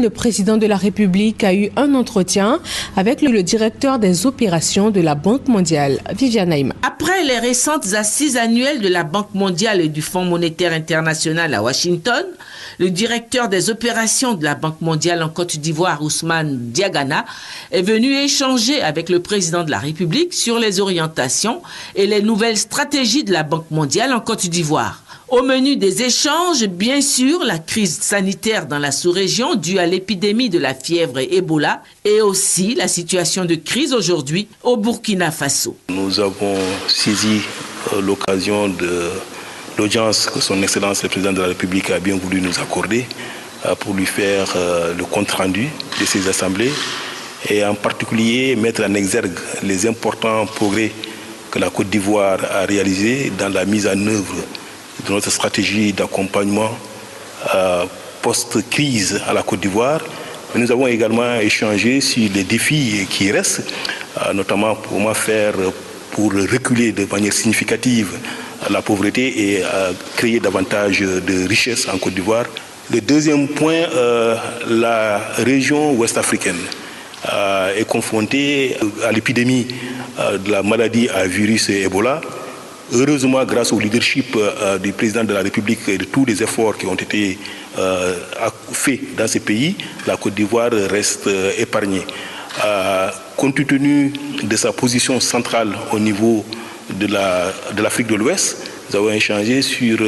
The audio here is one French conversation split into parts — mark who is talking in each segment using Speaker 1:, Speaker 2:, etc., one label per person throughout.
Speaker 1: Le président de la République a eu un entretien avec le directeur des opérations de la Banque mondiale, Viviane Aïma.
Speaker 2: Après les récentes assises annuelles de la Banque mondiale et du Fonds monétaire international à Washington, le directeur des opérations de la Banque mondiale en Côte d'Ivoire, Ousmane Diagana, est venu échanger avec le président de la République sur les orientations et les nouvelles stratégies de la Banque mondiale en Côte d'Ivoire. Au menu des échanges, bien sûr, la crise sanitaire dans la sous-région due à l'épidémie de la fièvre Ebola et aussi la situation de crise aujourd'hui au Burkina Faso.
Speaker 3: Nous avons saisi l'occasion de l'audience que son Excellence le Président de la République a bien voulu nous accorder pour lui faire le compte-rendu de ces assemblées et en particulier mettre en exergue les importants progrès que la Côte d'Ivoire a réalisés dans la mise en œuvre de notre stratégie d'accompagnement post-crise à la Côte d'Ivoire. Mais nous avons également échangé sur les défis qui restent, notamment pour reculer de manière significative la pauvreté et créer davantage de richesses en Côte d'Ivoire. Le deuxième point, la région ouest-africaine est confrontée à l'épidémie de la maladie à virus Ebola. Heureusement, grâce au leadership du président de la République et de tous les efforts qui ont été faits dans ces pays, la Côte d'Ivoire reste épargnée. Compte tenu de sa position centrale au niveau de l'Afrique de l'Ouest, nous avons échangé sur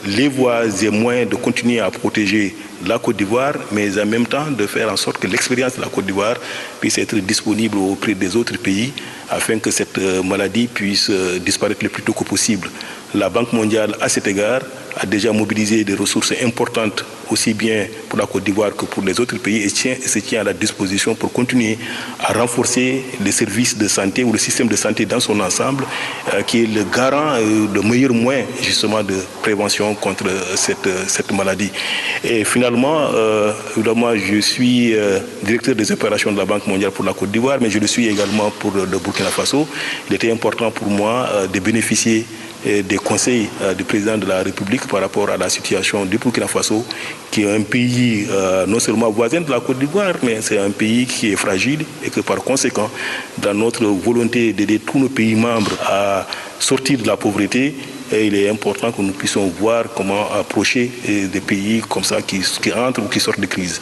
Speaker 3: les voies et moyens de continuer à protéger la Côte d'Ivoire, mais en même temps de faire en sorte que l'expérience de la Côte d'Ivoire puisse être disponible auprès des autres pays afin que cette maladie puisse disparaître le plus tôt que possible. La Banque mondiale, à cet égard, a déjà mobilisé des ressources importantes, aussi bien pour la Côte d'Ivoire que pour les autres pays, et se tient à la disposition pour continuer à renforcer les services de santé ou le système de santé dans son ensemble, qui est le garant, le meilleur moyen justement de prévention contre cette maladie. Et finalement, évidemment, je suis directeur des opérations de la Banque mondiale pour la Côte d'Ivoire, mais je le suis également pour le Burkina Faso. Il était important pour moi de bénéficier des conseils du président de la République par rapport à la situation du Burkina Faso, qui est un pays non seulement voisin de la Côte d'Ivoire, mais c'est un pays qui est fragile et que par conséquent, dans notre volonté d'aider tous nos pays membres à sortir de la pauvreté, il est important que nous puissions voir comment approcher des pays comme ça qui entrent ou qui sortent de crise.